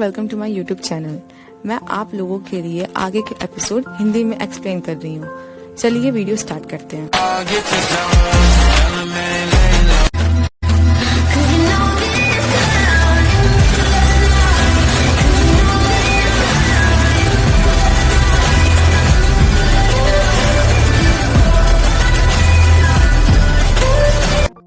Welcome to my YouTube channel. मैं आप लोगों के लिए आगे के एपिसोड हिंदी में एक्सप्लेन कर रही हूँ। चलिए वीडियो स्टार्ट करते हैं।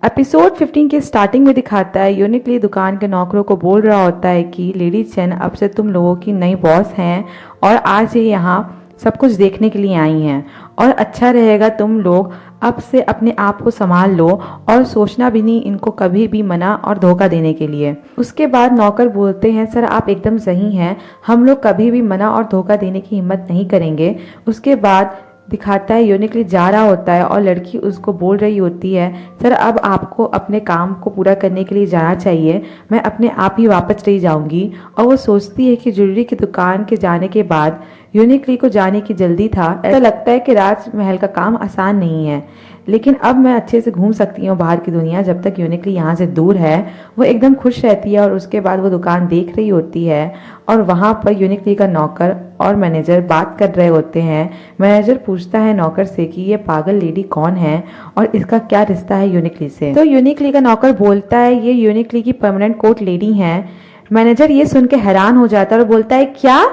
एपिसोड 15 के स्टार्टिंग में दिखाता है यूनिकली दुकान के नौकरों को बोल रहा होता है कि लेडी चेन अब से तुम लोगों की नई बॉस हैं और आज ये यहाँ सब कुछ देखने के लिए आई हैं और अच्छा रहेगा तुम लोग अब से अपने आप को संभाल लो और सोचना भी नहीं इनको कभी भी मना और धोखा देने के लिए। उसके बाद नौकर बोलते हैं सर आप एकदम सही हैं, हम लोग कभी भी मना और धोखा देने की हिम्मत नहीं करेंगे। उसके बाद दिखाता है यूनिकली जा रहा होता है और लड़की उसको बोल रही होती है सर अब आपको अपने काम को पूरा करने के लिए जाना चाहिए, मैं अपने आप ही वापस चली जाऊंगी। और वो सोचती है कि ज्वेलरी की दुकान के जाने के बाद यूनिकली को जाने की जल्दी था। ऐसा लगता है कि राजमहल का काम आसान नहीं है, लेकिन अब मैं अच्छे से घूम सकती हूँ बाहर की दुनिया जब तक यूनिकली यहाँ से दूर है। वो एकदम खुश रहती है और उसके बाद वो दुकान देख रही होती है और वहाँ पर यूनिकली का नौकर और मैनेजर बात कर रहे होते हैं। मैनेजर पूछता है नौकर से कि ये पागल लेडी कौन है और इसका क्या रिश्ता है यूनिकली से। तो यूनिकली का नौकर बोलता है ये यूनिकली की परमानेंट कोर्ट लेडी है। मैनेजर ये सुन के हैरान हो जाता है और बोलता है क्या,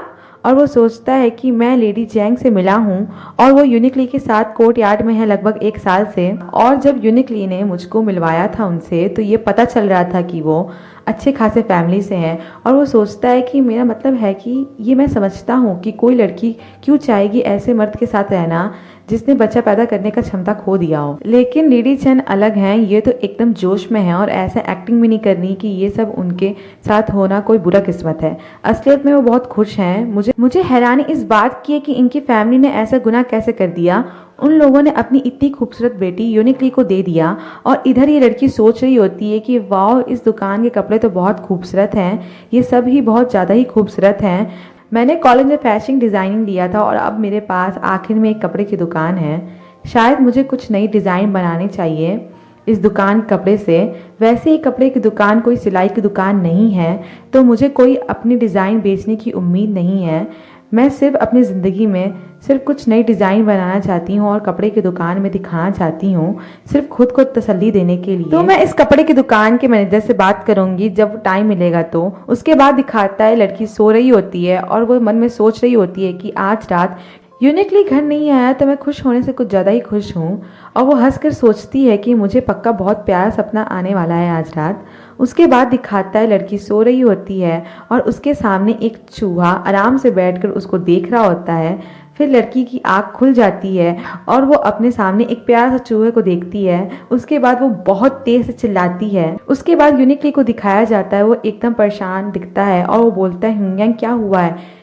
और वो सोचता है कि मैं लेडी जैंग से मिला हूँ और वो यूनिकली के साथ कोर्ट यार्ड में है लगभग 1 साल से। और जब यूनिकली ने मुझको मिलवाया था उनसे तो ये पता चल रहा था कि वो अच्छे खासे फैमिली से हैं और वो सोचता है कि मेरा मतलब है कि ये मैं समझता हूँ कि कोई लड़की क्यों चाहेगी ऐसे मर्द के साथ रहना जिसने बच्चा पैदा करने का क्षमता खो दिया हो। लेकिन लेडी चेन अलग हैं, ये तो एकदम जोश में है और ऐसा एक्टिंग भी नहीं करनी कि ये सब उनके साथ होना कोई बुरा किस्मत है। असलियत में वो बहुत खुश हैं। मुझे हैरानी इस बात की है कि इनकी फैमिली ने ऐसा गुनाह कैसे कर दिया। उन लोगों ने अपनी इतनी खूबसूरत बेटी यूनिकली को दे दिया और इधर ये लड़की सोच रही होती है कि वाह इस दुकान के कपड़े तो बहुत खूबसूरत हैं, ये सब ही बहुत ज़्यादा ही खूबसूरत हैं। मैंने कॉलेज में फैशन डिज़ाइनिंग लिया था और अब मेरे पास आखिर में एक कपड़े की दुकान है। शायद मुझे कुछ नई डिज़ाइन बनानी चाहिए इस दुकान कपड़े से। वैसे ही कपड़े की दुकान कोई सिलाई की दुकान नहीं है तो मुझे कोई अपनी डिज़ाइन बेचने की उम्मीद नहीं है। मैं सिर्फ अपनी ज़िंदगी में सिर्फ कुछ नई डिज़ाइन बनाना चाहती हूँ और कपड़े की दुकान में दिखाना चाहती हूँ, सिर्फ खुद को तसल्ली देने के लिए। तो मैं इस कपड़े की दुकान के मैनेजर से बात करूँगी जब टाइम मिलेगा तो। उसके बाद दिखाता है लड़की सो रही होती है और वो मन में सोच रही होती है कि आज रात यूनिकली घर नहीं आया तो मैं खुश होने से कुछ ज़्यादा ही खुश हूँ। और वो हंसकर सोचती है कि मुझे पक्का बहुत प्यारा सपना आने वाला है आज रात। उसके बाद दिखाता है लड़की सो रही होती है और उसके सामने एक चूहा आराम से बैठकर उसको देख रहा होता है। फिर लड़की की आँख खुल जाती है और वो अपने सामने एक प्यारा सा चूहे को देखती है। उसके बाद वो बहुत तेज से चिल्लाती है। उसके बाद यूनिकली को दिखाया जाता है, वो एकदम परेशान दिखता है और वो बोलता है हुंगयांग क्या हुआ है,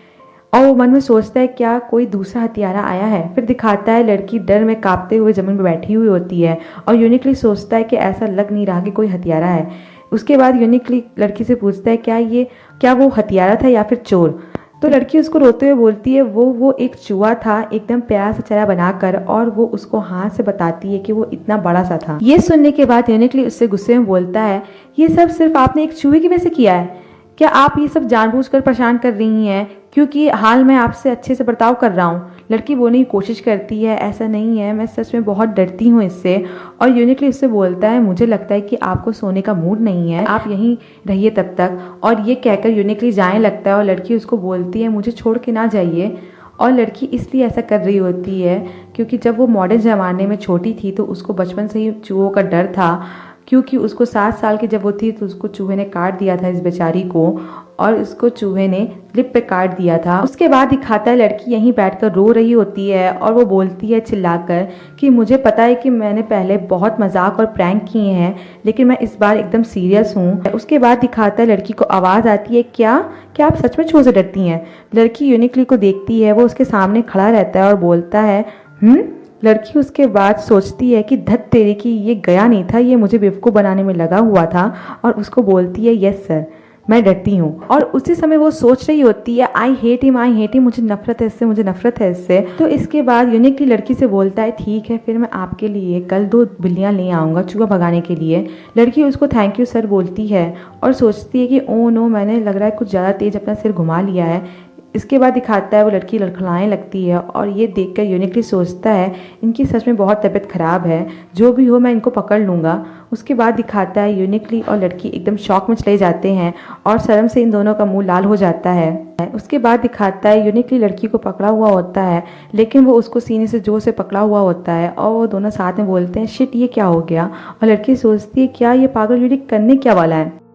और वो मन में सोचता है क्या कोई दूसरा हत्यारा आया है। फिर दिखाता है लड़की डर में कांपते हुए जमीन पर बैठी हुई होती है और यूनिकली सोचता है कि ऐसा लग नहीं रहा कि कोई हत्यारा है। उसके बाद यूनिकली लड़की से पूछता है क्या वो हत्यारा था या फिर चोर। तो लड़की उसको रोते हुए बोलती है वो एक चूहा था एकदम प्यारा सा चेहरा बनाकर, और वो उसको हाथ से बताती है कि वो इतना बड़ा सा था। ये सुनने के बाद यूनिकली उससे गुस्से में बोलता है ये सब सिर्फ आपने एक चूहे की वजह से किया है, क्या आप ये सब जानबूझकर परेशान कर रही हैं क्योंकि हाल मैं आपसे अच्छे से बर्ताव कर रहा हूँ। लड़की बोलने की कोशिश करती है ऐसा नहीं है, मैं सच में बहुत डरती हूँ इससे। और यूनिकली उससे बोलता है मुझे लगता है कि आपको सोने का मूड नहीं है, आप यहीं रहिए तब तक। और ये कहकर यूनिकली जाने लगता है और लड़की उसको बोलती है मुझे छोड़ के ना जाइए। और लड़की इसलिए ऐसा कर रही होती है क्योंकि जब वो मॉडर्न ज़माने में छोटी थी तो उसको बचपन से ही चूहों का डर था, क्योंकि उसको 7 साल की जब वो थी तो उसको चूहे ने काट दिया था इस बेचारी को, और इसको चूहे ने लिप पे काट दिया था। उसके बाद दिखाता है लड़की यहीं बैठकर रो रही होती है और वो बोलती है चिल्लाकर कि मुझे पता है कि मैंने पहले बहुत मजाक और प्रैंक किए हैं लेकिन मैं इस बार एकदम सीरियस हूँ। उसके बाद दिखाता है लड़की को आवाज़ आती है क्या आप सच में चूहे से डरती हैं। लड़की यूनिकली को देखती है, वो उसके सामने खड़ा रहता है और बोलता है लड़की उसके बाद सोचती है कि धत तेरे की, ये गया नहीं था, ये मुझे बेवकूफ़ बनाने में लगा हुआ था, और उसको बोलती है यस सर मैं डरती हूँ। और उसी समय वो सोच रही होती है आई हेट हिम, मुझे नफरत है इससे, मुझे नफरत है इससे। तो इसके बाद यूनिकली लड़की से बोलता है ठीक है फिर मैं आपके लिए कल 2 बिल्लियाँ ले आऊँगा चूहा भगाने के लिए। लड़की उसको थैंक यू सर बोलती है और सोचती है कि ओ नो, मैंने लग रहा है कुछ ज़्यादा तेज अपना सिर घुमा लिया है। इसके बाद दिखाता है वो लड़की लड़खड़ाने लगती है और ये देखकर यूनिकली सोचता है इनकी सच में बहुत तबीयत खराब है, जो भी हो मैं इनको पकड़ लूँगा। उसके बाद दिखाता है यूनिकली और लड़की एकदम शॉक में चले जाते हैं और शर्म से इन दोनों का मुंह लाल हो जाता है। उसके बाद दिखाता है यूनिकली लड़की को पकड़ा हुआ होता है, लेकिन वो उसको सीने से जोर से पकड़ा हुआ होता है और वो दोनों साथ में बोलते हैं शिट ये क्या हो गया। और लड़की सोचती है क्या ये पागल यूनिक करने क्या वाला है।